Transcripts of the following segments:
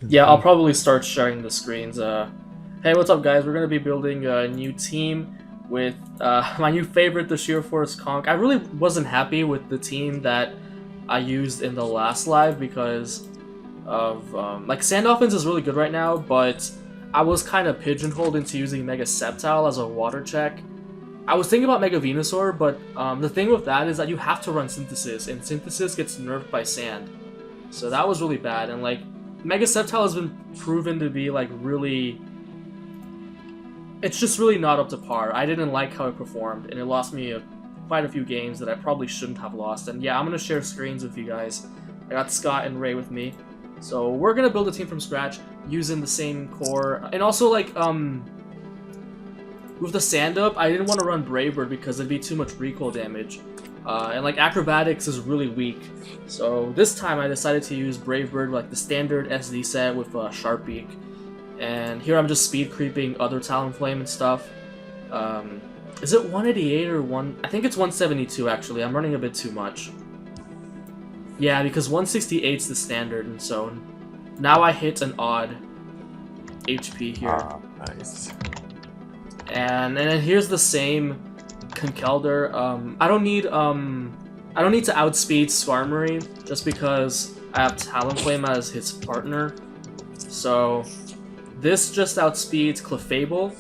Yeah, I'll probably start sharing the screens. Hey, what's up, guys? We're gonna be building a new team with my new favorite, the Sheer Force Conk. I really wasn't happy with the team that I used in the last live because of like Sand Dolphins is really good right now, but I was kind of pigeonholed into using Mega Sceptile as a water check. I was thinking about Mega Venusaur, but the thing with that is that you have to run Synthesis, and Synthesis gets nerfed by Sand. So that was really bad, and like Mega Sceptile has been proven to be like really... It's just really not up to par. I didn't like how it performed, and it lost me quite a few games that I probably shouldn't have lost. And yeah, I'm gonna share screens with you guys. I got Scott and Ray with me. So we're gonna build a team from scratch using the same core. And also like, with the Sand Up, I didn't want to run Brave Bird because it'd be too much recoil damage. And like Acrobatics is really weak. So this time I decided to use Brave Bird, like the standard SD set with Sharp Beak. And here I'm just speed creeping other Talonflame and stuff. Is it 188 or 1... I think it's 172 actually. I'm running a bit too much. Yeah, because 168's the standard, and so now I hit an odd HP here. Ah, nice. And then here's the same Conkeldurr. I don't need to outspeed Skarmory just because I have Talonflame as his partner. So this just outspeeds Clefable.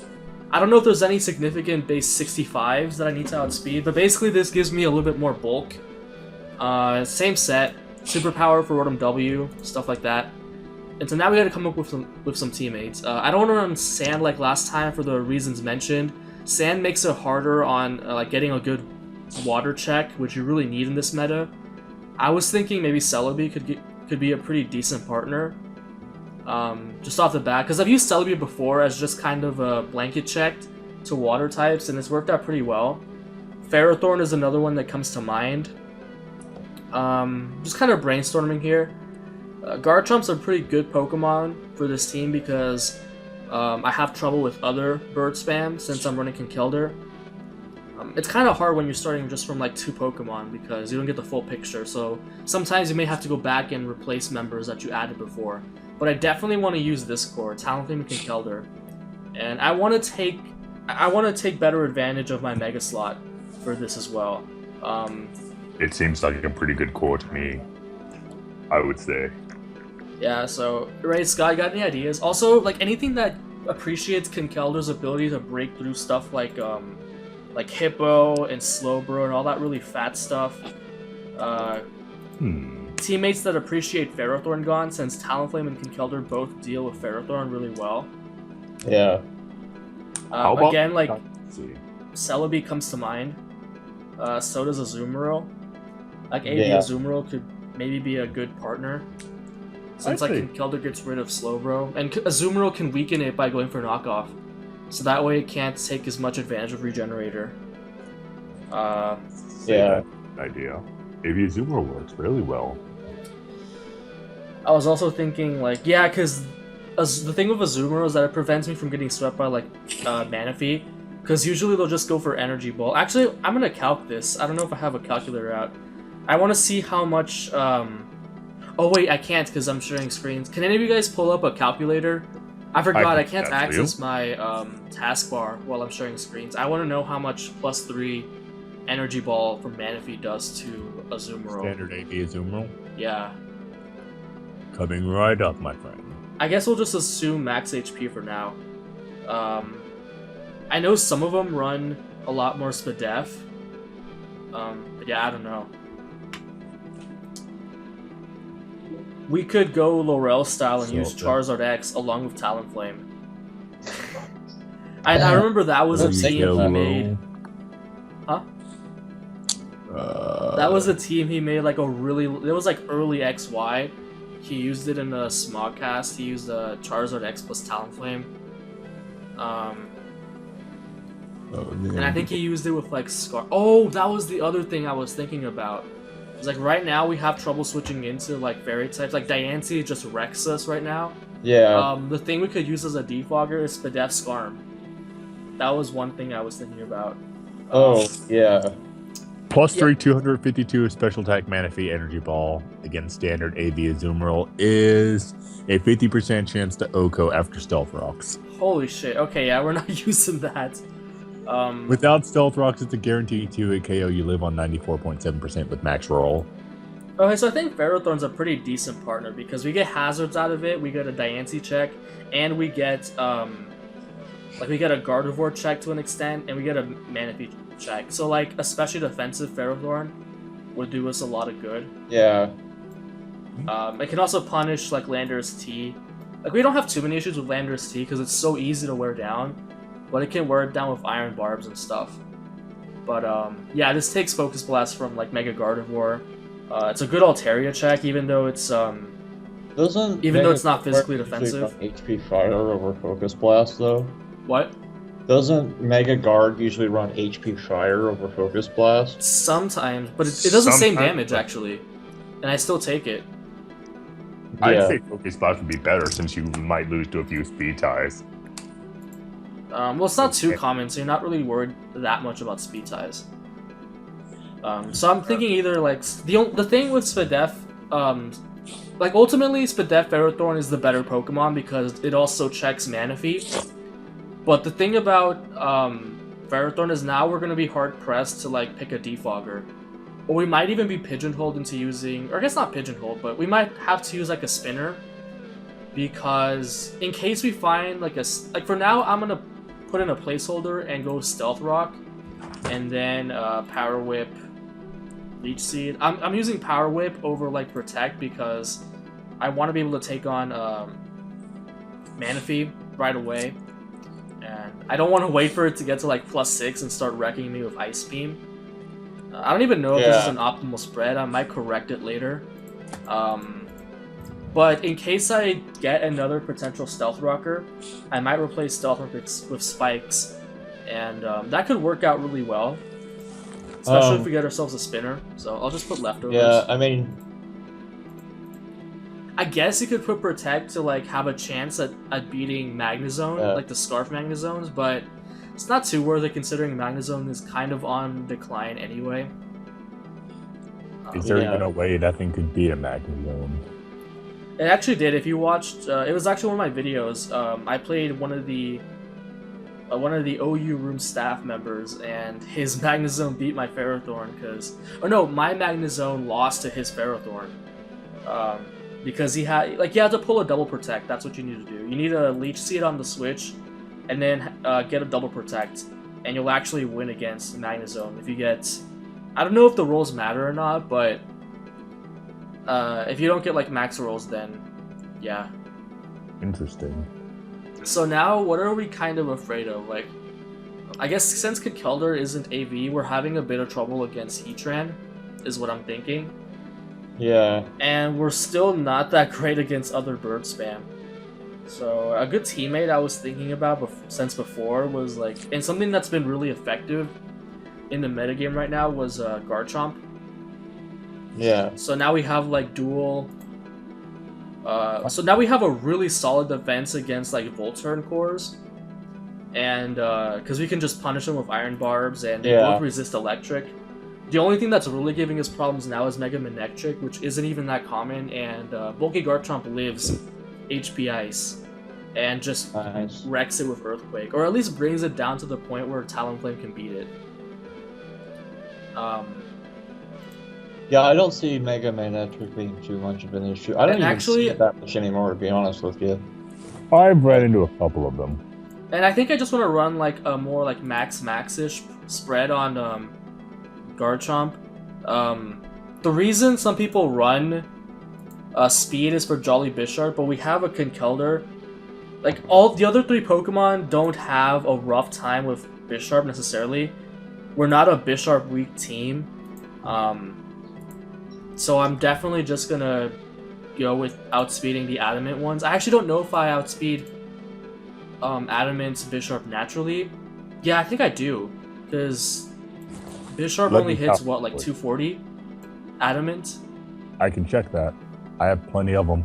I don't know if there's any significant base 65s that I need to outspeed, but basically this gives me a little bit more bulk. Same set, Superpower for Rotom W, stuff like that. And so now we gotta come up with some teammates. I don't want to run Sand like last time for the reasons mentioned. Sand makes it harder on like getting a good water check, which you really need in this meta. I was thinking maybe Celebi could be a pretty decent partner. Just off the bat, because I've used Celebi before as just kind of a blanket check to water types, and it's worked out pretty well. Ferrothorn is another one that comes to mind. Just kind of brainstorming here. Garchomp's a pretty good Pokemon for this team because I have trouble with other bird spam since I'm running Conkeldurr. It's kind of hard when you're starting just from like 2 Pokemon because you don't get the full picture, so sometimes you may have to go back and replace members that you added before. But I definitely want to use this core, Talonflame and Conkeldurr. And I want to take better advantage of my Mega Slot for this as well. It seems like a pretty good core to me, I would say. Yeah, so, right, Scott, you got any ideas? Also, like, anything that appreciates Conkeldurr's ability to break through stuff like Hippo and Slowbro and all that really fat stuff. Teammates that appreciate Ferrothorn Gone, since Talonflame and Conkeldurr both deal with Ferrothorn really well. Yeah. Again, like, Celebi comes to mind. So does Azumarill. Like, AV Azumarill could maybe be a good partner. Since like Conkeldurr gets rid of Slowbro, and Azumarill can weaken it by going for knockoff, so that way it can't take as much advantage of Regenerator. Yeah. Idea. AV Azumarill works really well. I was also thinking like, yeah, because the thing with Azumarill is that it prevents me from getting swept by like Manaphy, because usually they'll just go for Energy Ball. Actually, I'm gonna calc this. I don't know if I have a calculator out. I want to see how much. Oh wait, I can't because I'm sharing screens. Can any of you guys pull up a calculator? I forgot I can't access my taskbar while I'm sharing screens. I want to know how much +3 Energy Ball from Manaphy does to Azumarill. Standard AV Azumarill. Yeah. Coming right up, my friend. I guess we'll just assume max HP for now. I know some of them run a lot more Spadef. But yeah, I don't know. We could go Laurel style and use Charizard X along with Talonflame. I remember that was a team he made. Huh? That was a team he made like a really... It was like early XY. He used it in a Smogcast. He used a Charizard X plus Talonflame. And I think he used it with like Scar... Oh, that was the other thing I was thinking about. It's like right now we have trouble switching into like fairy types. Like Diancie just wrecks us right now. Yeah. The thing we could use as a defogger is Spadef Skarm. That was one thing I was thinking about. Oh, yeah. Plus 3, 252 special attack Manaphy Energy Ball against standard AV Azumarill is a 50% chance to OHKO after Stealth Rocks. Holy shit. Okay, yeah, we're not using that. Without Stealth Rocks, it's a guaranteed 2-hit KO. You live on 94.7% with max roll. Okay, so I think Ferrothorn's a pretty decent partner because we get hazards out of it, we get a Diancie check, and we get we get a Gardevoir check to an extent, and we get a Manaphy check. So like especially defensive Ferrothorn would do us a lot of good. Yeah. It can also punish like Landorus T. Like we don't have too many issues with Landorus T because it's so easy to wear down, but it can wear it down with Iron Barbs and stuff. But yeah, this takes Focus Blast from like Mega Gardevoir. It's a good Altaria check, even though it's not physically defensive. HP Fire over Focus Blast though. What? Doesn't Mega Guard usually run HP Fire over Focus Blast? Sometimes, but it does the same damage actually, and I still take it. I'd say Focus Blast would be better since you might lose to a few speed ties. Well, it's not too common, so you're not really worried that much about speed ties. So I'm thinking either like the thing with Spadef, like ultimately Spadef Ferrothorn is the better Pokemon because it also checks Manaphy. But the thing about Ferrothorn is now we're gonna be hard pressed to like pick a Defogger, or we might even be pigeonholed into using, or I guess not pigeonholed, but we might have to use like a spinner because in case we find like for now I'm gonna put in a placeholder and go Stealth Rock, and then Power Whip, Leech Seed. I'm using Power Whip over like Protect because I want to be able to take on Manaphy right away, and I don't want to wait for it to get to like +6 and start wrecking me with Ice Beam. I don't even know if this is an optimal spread. I might correct it later. But in case I get another potential Stealth Rocker, I might replace Stealth Rock with Spikes, and that could work out really well. Especially if we get ourselves a spinner. So I'll just put Leftovers. Yeah, I mean, I guess you could put Protect to like have a chance at beating Magnezone, like the Scarf Magnezones, but it's not too worth it considering Magnezone is kind of on decline anyway. Is there even a way that thing could beat a Magnezone? It actually did. If you watched, it was actually one of my videos. I played one of the OU room staff members, and his Magnezone beat my Ferrothorn my Magnezone lost to his Ferrothorn. Because you had to pull a double Protect. That's what you need to do. You need a Leech Seed on the switch, and then get a double Protect, and you'll actually win against Magnezone. If you get, I don't know if the rolls matter or not, but if you don't get like max rolls, then yeah. Interesting. So now, what are we kind of afraid of? Like, I guess since Conkeldurr isn't AV, we're having a bit of trouble against Heatran, is what I'm thinking. Yeah. And we're still not that great against other bird spam. So a good teammate I was thinking about since before was like, and something that's been really effective in the metagame right now was Garchomp. Yeah. So now we have like dual. So now we have a really solid defense against like Volturn cores, and because we can just punish them with Iron Barbs, and they both resist Electric. The only thing that's really giving us problems now is Mega Manectric, which isn't even that common, and Bulky Garchomp lives HP Ice, and just wrecks it with Earthquake, or at least brings it down to the point where Talonflame can beat it. Yeah, I don't see Mega Manectric being too much of an issue. I don't even see it that much anymore, to be honest with you. I've ran into a couple of them. And I think I just want to run like a more like max-ish spread on Garchomp. The reason some people run Speed is for Jolly Bisharp, but we have a Conkeldurr. Like, all the other 3 Pokemon don't have a rough time with Bisharp necessarily. We're not a Bisharp weak team. So I'm definitely just gonna go with outspeeding the Adamant ones. I actually don't know if I outspeed Adamant's Bisharp naturally. Yeah, I think I do, because Bisharp only hits what, like 240? Adamant? I can check that. I have plenty of them.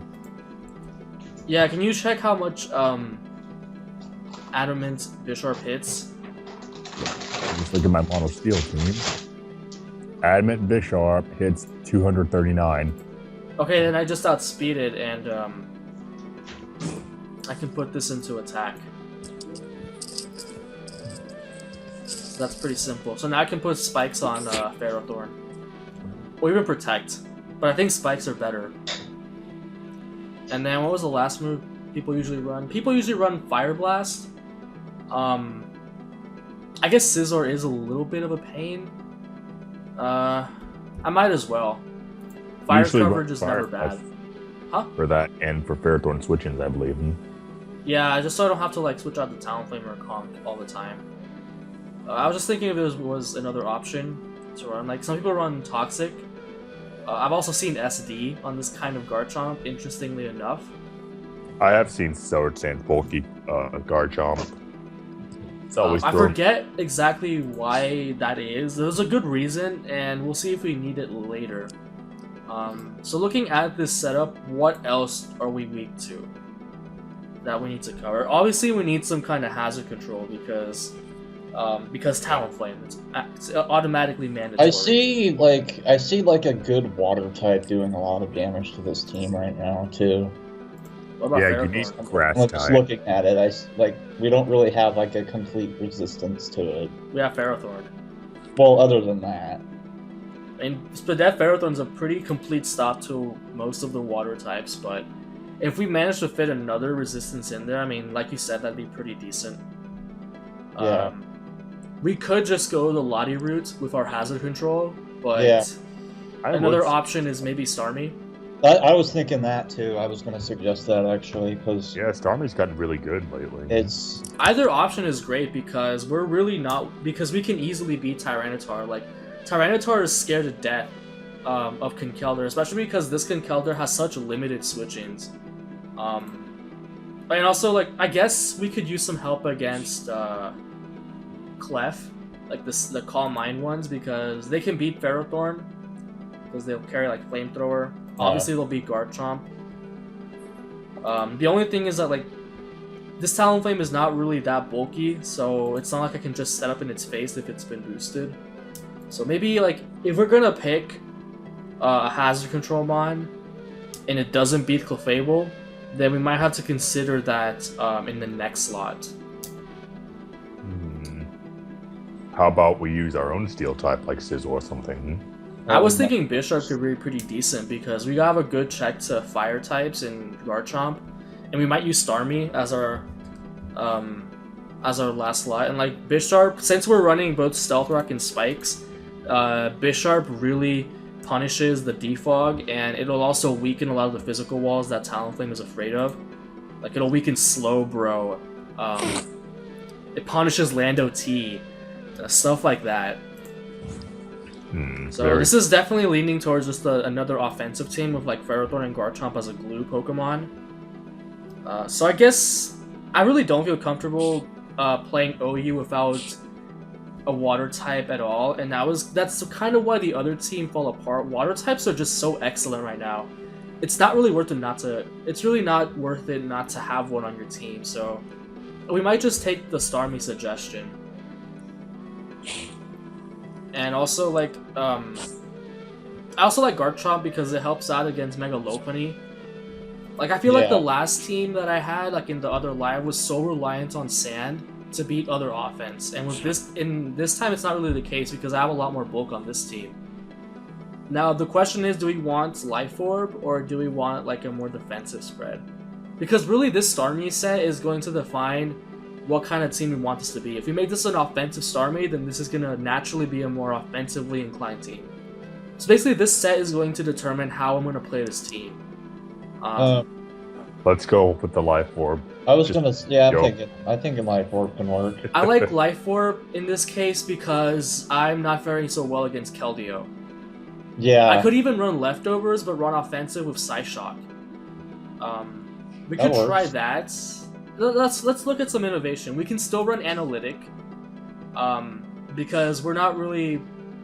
Yeah, can you check how much Adamant Bisharp hits? Just look at my Mono Steel team. Adamant Bisharp hits 239. Okay, then I just outspeed it, and I can put this into attack. So that's pretty simple. So now I can put spikes on Ferrothorn. Or even protect. But I think spikes are better. And then what was the last move people usually run? People usually run Fire Blast. I guess Scizor is a little bit of a pain. I might as well. Fire Usually coverage is never bad. Huh? For that and for Ferrothorn switch-ins, I believe. Yeah, just so I don't have to like switch out the Talonflame or Conk all the time. I was just thinking if it was another option to run. Like, some people run Toxic. I've also seen SD on this kind of Garchomp, interestingly enough. I have seen Sword Sand's bulky Garchomp. It's always I forget exactly why that is. There's a good reason, and we'll see if we need it later. So looking at this setup, what else are we weak to that we need to cover? Obviously, we need some kind of hazard control because Talonflame, it's automatically mandatory. I see like a good water type doing a lot of damage to this team right now too. What about Yeah, Ferrothorn? you need grass Like, just type. looking at it, we don't really have like a complete resistance to it. We have Ferrothorn. Well, other than that, And Spadef Ferrothorn's a pretty complete stop to most of the water types, but if we manage to fit another resistance in there, I mean, like you said, that'd be pretty decent. Yeah. We could just go the Lottie route with our hazard control, but Yeah. another option is maybe Starmie. I was thinking that too. I was going to suggest that actually because Yeah, Starmie's gotten really good lately. it's Either option is great because we're really not, because we can easily beat Tyranitar. Like, Tyranitar is scared to death of Conkeldurr, especially because this Conkeldurr has such limited switch-ins. And also, like, I guess we could use some help against Clef, like the Calm Mind ones, because they can beat Ferrothorn, because they'll carry, like, Flamethrower. Obviously, they'll beat Garchomp. The only thing is that, like, this Talonflame is not really that bulky, so it's not like I can just set up in its face if it's been boosted. So maybe, like, if we're gonna pick a Hazard Control Mon, and it doesn't beat Clefable, then we might have to consider that in the next slot. How about we use our own steel type, like Scizor or something? I was thinking Bisharp could be pretty decent, because we have a good check to Fire types in Garchomp, and we might use Starmie as our last slot. And like Bisharp, since we're running both Stealth Rock and Spikes, Bisharp really punishes the defog, and it'll also weaken a lot of the physical walls that Talonflame is afraid of. Like, it'll weaken Slowbro, it punishes Lando T, stuff like that. So this is definitely leaning towards just another offensive team with like Ferrothorn and Garchomp as a glue Pokemon. So I guess I really don't feel comfortable playing OU without a water type at all, and that's kind of why the other team fall apart. Water types are just so excellent right now. It's not really worth it not to. It's really not worth it not to have one on your team. So we might just take the Starmie suggestion. And also, like, I also like Garchomp because it helps out against Mega Lopunny. Like, I feel like the last team that I had, like in the other live, was so reliant on Sand to beat other offense. And with this time, it's not really the case because I have a lot more bulk on this team. Now, the question is, do we want Life Orb or do we want like a more defensive spread? Because really, this Starmie set is going to define what kind of team we want this to be. If we make this an offensive Starmie, then this is going to naturally be a more offensively inclined team. So basically, this set is going to determine how I'm going to play this team. Let's go with the Life Orb. I was gonna, I think a Life Orb can work. I like Life Orb in this case because I'm not faring so well against Keldeo. Yeah. I could even run Leftovers, but run offensive with Psyshock. We could try that. Let's look at some innovation. We can still run Analytic, because we're not really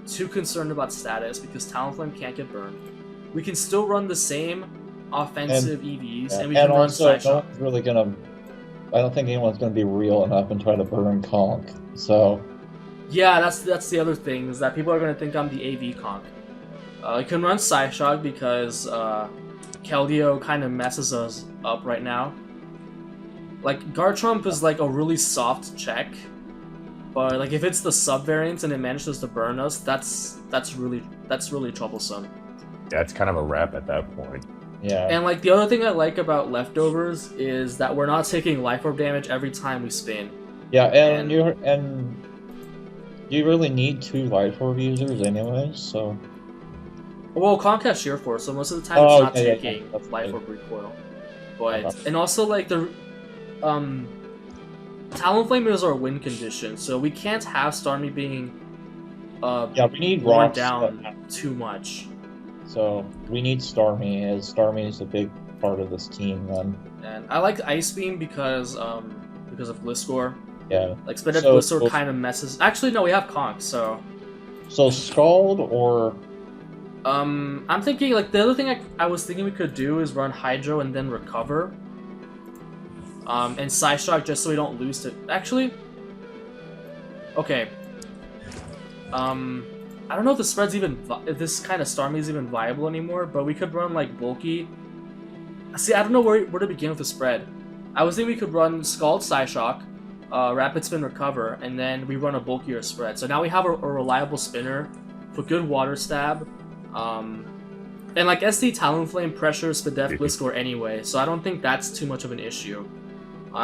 too concerned about status because Talonflame can't get burned. We can still run the same offensive EVs, and we can run Psyshock. No one's really gonna. I don't think anyone's gonna be real enough and try to burn Conk. So Yeah, that's the other thing, is that people are going to think I'm the AV conk. I can run Psyshock because Keldeo kind of messes us up right now. Like, Garchomp is like a really soft check, but like if it's the sub-variant and it manages to burn us, that's really troublesome. Yeah, it's kind of a wrap at that point. Yeah. And like the other thing I like about Leftovers is that we're not taking Life Orb damage every time we spin. Yeah, and you really need 2 Life Orb users anyways, so... Well, Conk has Sheer Force, so most of the time it's not taking Life Orb recoil. But, and also like the... Talonflame is our win condition, so we can't have Starmie being... we need worn down too much. So, we need Starmie, as Starmie is a big part of this team then. And I like Ice Beam because of Gliscor. Yeah. Like, Spinach Gliscor kind of messes... Actually, no, we have Conk, so... So, Scald or... I'm thinking, like, the other thing I was thinking we could do is run Hydro and then Recover. And Psyshock just so we don't lose to... Actually... Okay. I don't know if the spread's even... if this kind of Starmie is even viable anymore, but we could run, like, Bulky. See, I don't know where to begin with the spread. I was thinking we could run Scald Psyshock, Rapid Spin Recover, and then we run a bulkier spread. So now we have a reliable spinner with good Water Stab. And like SD Talonflame pressures Spadef Gliscor anyway, so I don't think that's too much of an issue.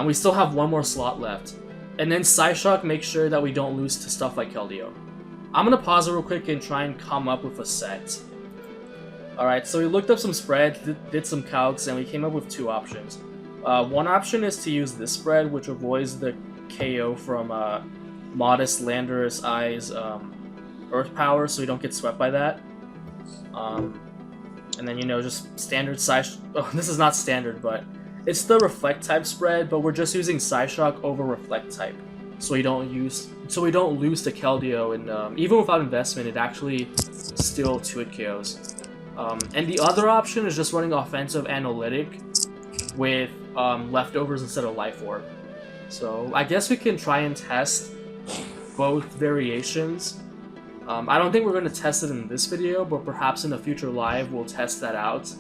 We still have one more slot left. And then Psyshock makes sure that we don't lose to stuff like Keldeo. I'm gonna pause it real quick and try and come up with a set. Alright, so we looked up some spreads, did some calcs, and we came up with 2 options. One option is to use this spread, which avoids the KO from Modest, Landorus, Eyes, Earth Power, so we don't get swept by that. And then, you know, just standard Psyshock. Oh, this is not standard, but it's the Reflect type spread, but we're just using Psyshock over Reflect type, so we don't lose to Keldeo, and even without investment, it actually still 2-hit KOs. And the other option is just running offensive Analytic with Leftovers instead of Life Orb. So I guess we can try and test both variations. I don't think we're going to test it in this video, but perhaps in a future live we'll test that out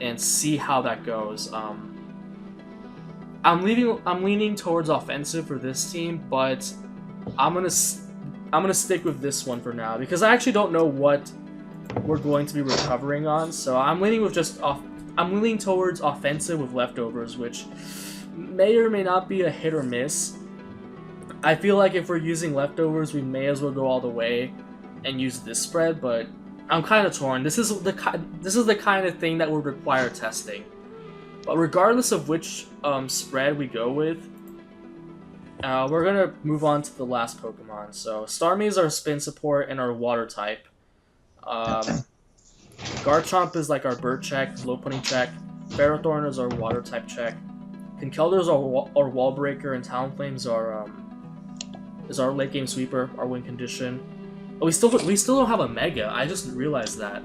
and see how that goes. I'm leaning towards offensive for this team, but I'm gonna stick with this one for now because I actually don't know what we're going to be recovering on. So I'm leaning towards offensive with Leftovers, which may or may not be a hit or miss. I feel like if we're using Leftovers, we may as well go all the way and use this spread, but I'm kind of torn. This is the kind of thing that would require testing. But regardless of which spread we go with, we're gonna move on to the last Pokemon. So Starmie is our spin support and our water type. Garchomp is like our bird check, low putting check. Ferrothorn is our water type check. Conkeldurr is our wall breaker, and Talonflame is our late game sweeper, our win condition. Oh, we still don't have a Mega. I just realized that.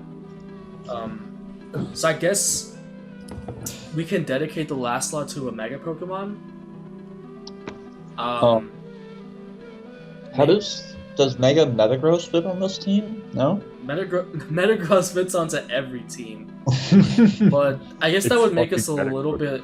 So I guess we can dedicate the last slot to a Mega Pokemon. How does Mega Metagross fit on this team? No? Metagross fits onto every team. But I guess that would make us a little bit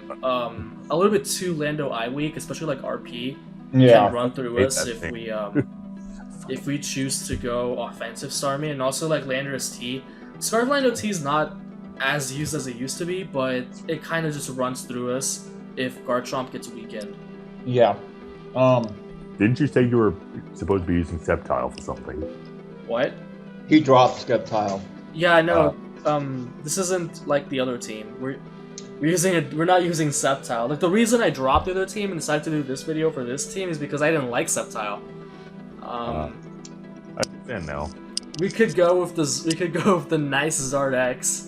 too Lando eye weak, especially like RP can run through us if we choose to go offensive Starmie, and also like Landorus T. Scarf Lando T is not as used as it used to be, but it kind of just runs through us if Garchomp gets weakened. Yeah. Didn't you say you were supposed to be using Sceptile for something? What? He dropped Sceptile. Yeah, I know. This isn't like the other team. We're not using Sceptile. Like the reason I dropped the other team and decided to do this video for this team is because I didn't like Sceptile. I understand now. We could go with the nice Zardex.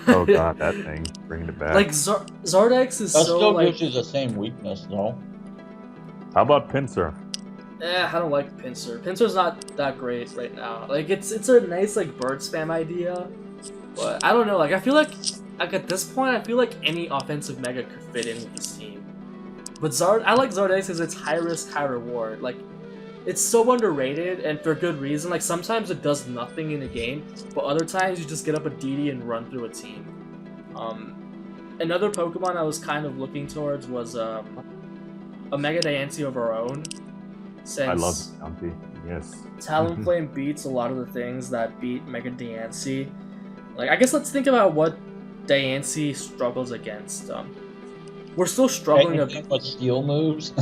Oh god, that thing, bringing it back. Like Zardex is that so still like. gives you the same weakness, though. How about Pinsir? I don't like Pinsir. Pinsir's not that great right now. Like it's a nice like bird spam idea, but I don't know. Like I feel like at this point, I feel like any offensive Mega could fit in with this team. But I like Zardex because it's high risk, high reward. Like it's so underrated, and for good reason. Like, sometimes it does nothing in a game, but other times you just get up a DD and run through a team. Another Pokemon I was kind of looking towards was a Mega Diancie of our own. Since I love Diancie, yes. Talonflame beats a lot of the things that beat Mega Diancie. Like, I guess let's think about what Diancie struggles against. We're still struggling a bit. What steel moves?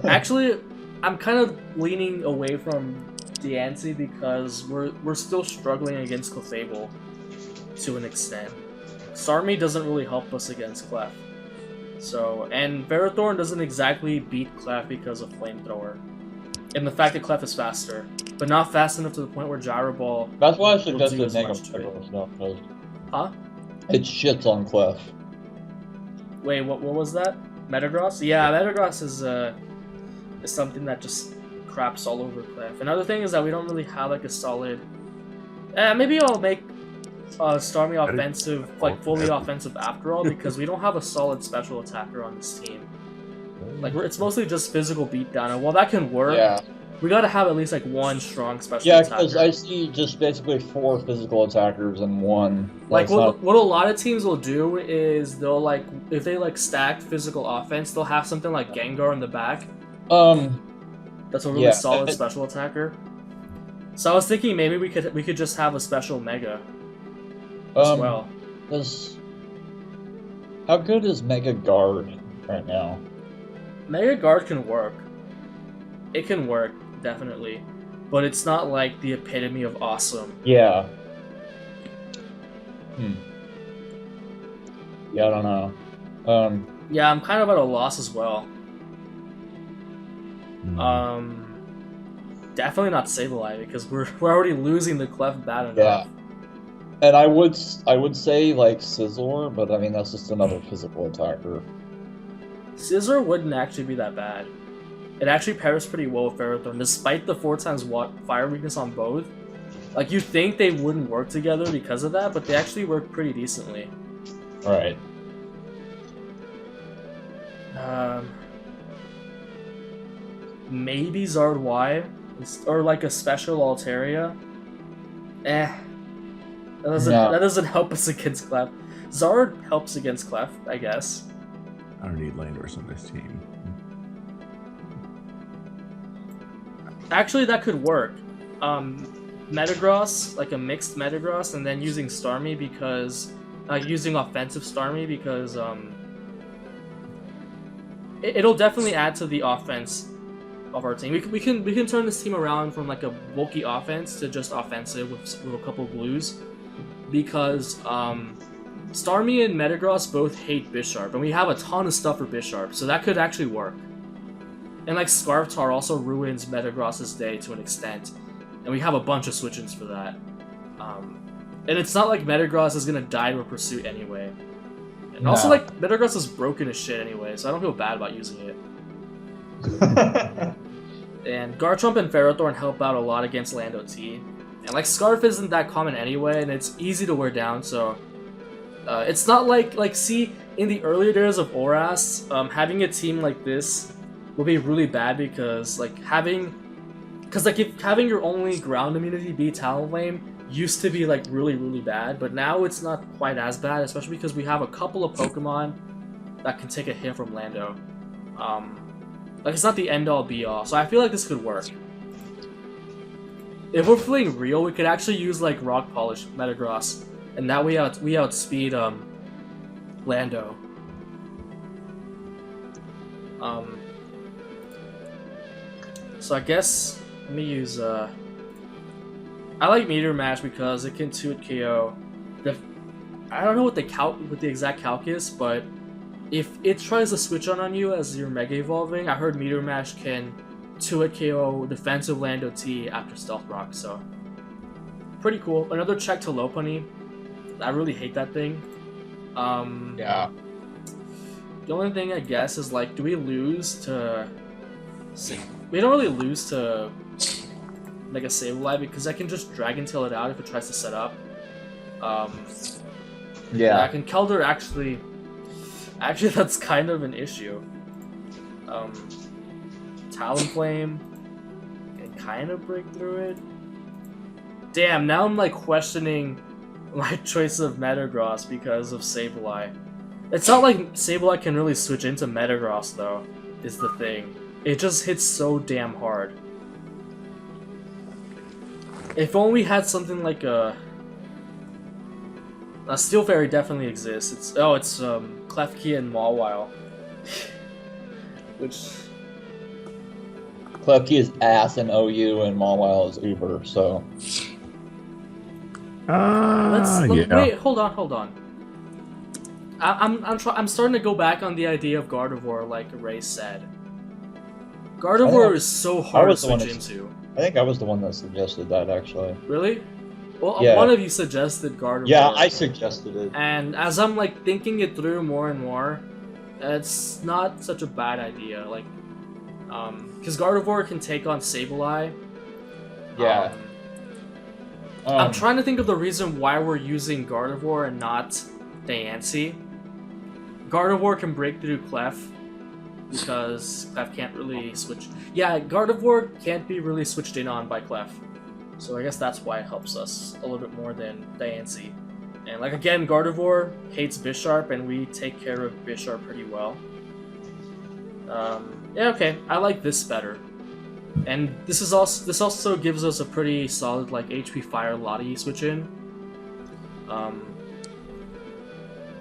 Actually, I'm kind of leaning away from Diancie because we're still struggling against Clefable to an extent. Starmie doesn't really help us against Clef. So, and Ferrothorn doesn't exactly beat Clef because of Flamethrower. And the fact that Clef is faster, but not fast enough to the point where Gyro Ball. That's why I suggested Mega Metagross. Huh? It shits on Clef. Wait, what was that? Metagross? Yeah, Metagross is something that just craps all over Clef. Another thing is that we don't really have like a solid. Maybe I'll make Starmie offensive, like fully offensive after all, because we don't have a solid special attacker on this team. Like, it's mostly just physical beatdown, and while that can work, we gotta have at least like one strong special attacker. Yeah, because I see just basically 4 physical attackers and 1. Like, what a lot of teams will do is they'll, like, if they like stack physical offense, they'll have something like Gengar in the back. That's a really solid special attacker. So I was thinking maybe we could just have a special Mega as well. How good is Mega Guard right now? Mega Guard can work. It can work, definitely. But it's not like the epitome of awesome. Yeah. Yeah, I don't know. Yeah, I'm kind of at a loss as well. Definitely not Sableye, because we're already losing the Clef bad enough. Yeah. And I would say like Scizor, but I mean that's just another physical attacker. Scizor wouldn't actually be that bad. It actually pairs pretty well with Ferrothorn, despite the 4x fire weakness on both. Like, you'd think they wouldn't work together because of that, but they actually work pretty decently. Right. Maybe Zard Y, or like a special Altaria. That doesn't help us against Clef. Zard helps against Clef, I guess. I don't need Landorus on this team. Actually, that could work. Metagross, like a mixed Metagross, and then using Starmie because... using offensive Starmie because, it'll definitely add to the offense of our team. We can turn this team around from like a bulky offense to just offensive with a couple of blues. Because, Starmie and Metagross both hate Bisharp, and we have a ton of stuff for Bisharp, so that could actually work. And like Scarftar also ruins Metagross's day to an extent, and we have a bunch of switch-ins for that. And it's not like Metagross is gonna die to a pursuit anyway. And also, like, Metagross is broken as shit anyway, so I don't feel bad about using it. And Garchomp and Ferrothorn help out a lot against Lando T. And like Scarf isn't that common anyway, and it's easy to wear down, so it's not like see, in the earlier days of ORAS, having a team like this would be really bad because if having your only ground immunity be Talonflame used to be like really bad, but now it's not quite as bad, especially because we have a couple of Pokemon that can take a hit from Lando. Like, it's not the end-all be-all, so I feel like this could work. If we're feeling real, we could actually use like Rock Polish Metagross, and that we outspeed Lando. So I guess let me use I like Meteor Mash because it can 2-hit KO. I don't know what the exact calc is, but if it tries to switch on you as you're Mega Evolving, I heard Meteor Mash can 2-hit KO defensive Lando T after Stealth Rock, so pretty cool. Another check to Lopunny. I really hate that thing. Yeah. The only thing I guess is like, do we lose to? We don't really lose to like a Sableye because I can just Dragon Tail it out if it tries to set up. Yeah. Conkeldurr actually that's kind of an issue. Talonflame, kind of break through it. Damn, now I'm like questioning my choice of Metagross because of Sableye. It's not like Sableye can really switch into Metagross though, is the thing. It just hits so damn hard. If only we had something like a Steel Fairy definitely exists. It's Klefki and Mawile. Which Klefki is ass in OU and Mawile is Uber, so Wait, hold on. I'm starting to go back on the idea of Gardevoir, like Ray said. Gardevoir is so hard to switch into. I think I was the one that suggested that, actually. Really? Well, yeah. One of you suggested Gardevoir. Yeah, I suggested it. And as I'm like thinking it through more and more, it's not such a bad idea. Like, because Gardevoir can take on Sableye. Yeah. I'm trying to think of the reason why we're using Gardevoir and not Diancie. Gardevoir can break through Clef because Clef can't really switch. Yeah, Gardevoir can't be really switched in on by Clef. So I guess that's why it helps us a little bit more than Diancie. And like again, Gardevoir hates Bisharp and we take care of Bisharp pretty well. Yeah, okay, I like this better. And this also gives us a pretty solid like HP Fire Lottie switch in.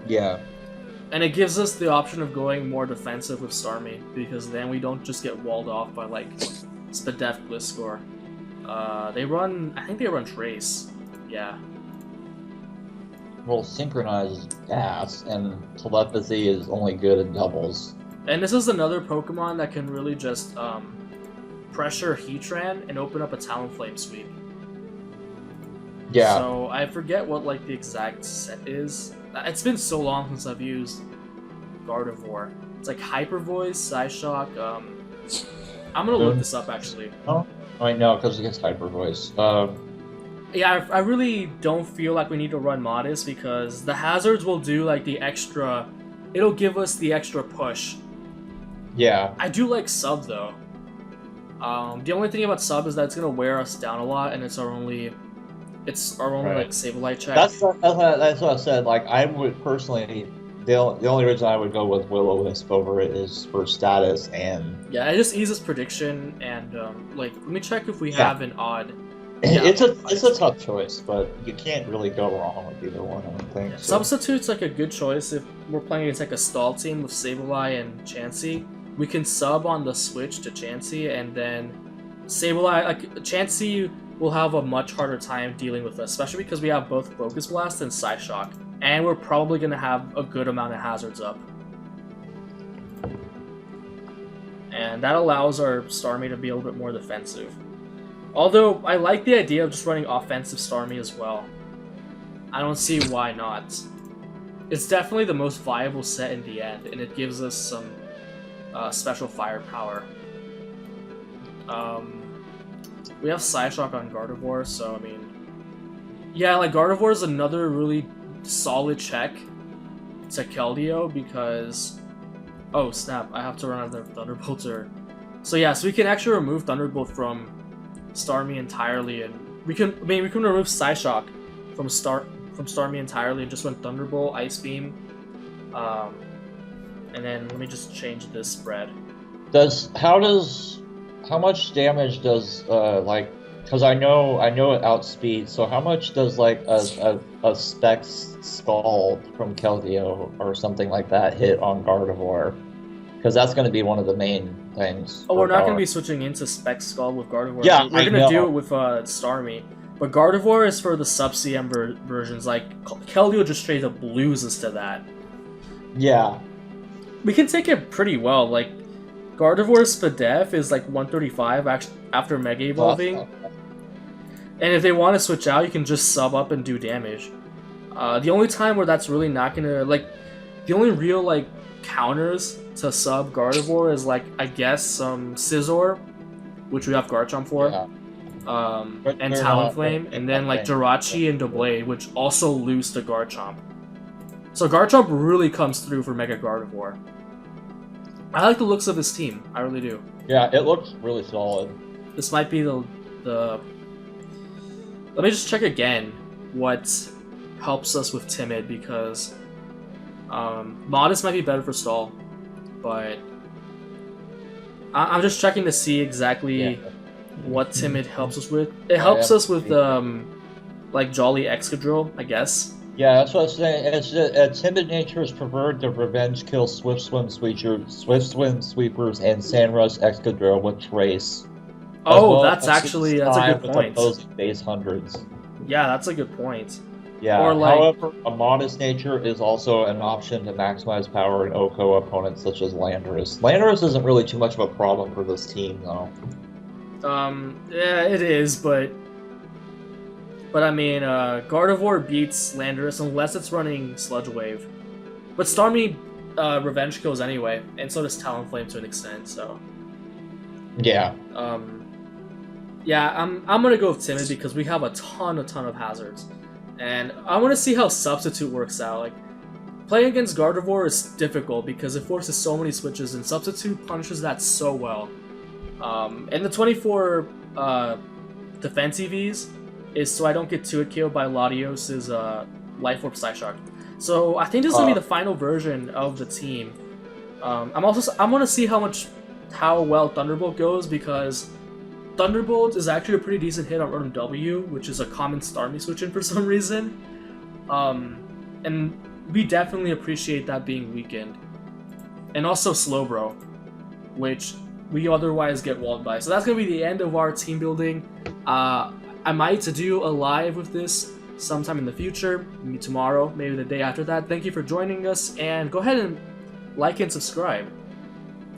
Yeah. And it gives us the option of going more defensive with Starmie, because then we don't just get walled off by like Spadef Gliscor. I think they run Trace. Yeah. Well, Synchronize is ass, and Telepathy is only good in doubles. And this is another Pokemon that can really just pressure Heatran and open up a Talonflame sweep. Yeah. So I forget what like the exact set is. It's been so long since I've used Gardevoir. It's like Hyper Voice, Psyshock. I'm gonna look this up actually. Oh, I know, because it gets Hyper Voice. Yeah, I really don't feel like we need to run Modest because the hazards will do like the extra. It'll give us the extra push. Yeah. I do like Sub though. The only thing about Sub is that it's gonna wear us down a lot, and it's our only Right. like Sableye check. That's what I said. Like, I would personally, the only reason I would go with Will-O-Wisp over it is for status and. Yeah, it just eases prediction and like let me check if we have an odd. It's a tough choice, but you can't really go wrong with either one. I don't think. Yeah, so. Substitute's like a good choice if we're playing against like a stall team with Sableye and Chansey. We can sub on the switch to Chansey, and then Sableye, like Chansey, will have a much harder time dealing with us, especially because we have both Focus Blast and Psyshock, and we're probably going to have a good amount of hazards up. And that allows our Starmie to be a little bit more defensive. Although, I like the idea of just running offensive Starmie as well. I don't see why not. It's definitely the most viable set in the end, and it gives us some special firepower. We have Psyshock on Gardevoir, so I mean... Yeah, like Gardevoir is another really solid check to Keldeo because... Oh snap, I have to run out of Thunderbolt or... So yeah, so we can actually remove Thunderbolt from Starmie entirely, and we can remove Psyshock from Starmie entirely and just run Thunderbolt, Ice Beam. And then let me just change this spread. How much damage does because I know it outspeeds, so how much does like a Specs Scald from Keldeo or something like that hit on Gardevoir? Because that's going to be one of the main things. Oh, we're not going to be switching into Specs Scald with Gardevoir. Yeah, we're going to do it with Starmie. But Gardevoir is for the sub-CM versions. Like Keldeo just straight up loses to that. Yeah. We can take it pretty well. Like Gardevoir's Spadef is like 135 after Mega Evolving. And if they want to switch out, you can just sub up and do damage. The only time where that's really not gonna the only real like counters to sub Gardevoir is like I guess some Scizor, which we have Garchomp for, and Talonflame, and then like Jirachi and Doublade, which also lose to Garchomp. So Garchomp really comes through for Mega Gardevoir. I like the looks of this team. I really do. Yeah, it looks really solid. this might be the. Let me just check again what helps us with Timid, because Modest might be better for stall, but I'm just checking to see exactly what Timid helps us with. It helps us with like Jolly Excadrill, I guess. Yeah, that's what I was saying. It's Timid Nature is preferred to revenge kill Swift Swim Sweepers, and Sandrush Excadrill with Trace. Oh, that's a good point. Base hundreds. Yeah, that's a good point. Yeah. Or like, however, a Modest Nature is also an option to maximize power in OHKO opponents such as Landorus. Landorus isn't really too much of a problem for this team, though. Yeah, it is, but I mean, Gardevoir beats Landorus unless it's running Sludge Wave. But Starmie revenge kills anyway, and so does Talonflame to an extent. So yeah. Yeah, I'm gonna go with Timid because we have a ton of hazards, and I want to see how Substitute works out. Like, playing against Gardevoir is difficult because it forces so many switches, and Substitute punishes that so well. And the 24 defense EVs is so I don't get 2-hit KO'd by Latios's Life Orb Psyshock. So I think this is gonna be the final version of the team. I'm gonna see how well Thunderbolt goes, because Thunderbolt is actually a pretty decent hit on Rotom W, which is a common Starmie switch-in for some reason. And we definitely appreciate that being weakened. And also Slowbro, which we otherwise get walled by. So that's going to be the end of our team building. I might do a live with this sometime in the future, maybe tomorrow, maybe the day after that. Thank you for joining us, and go ahead and like and subscribe.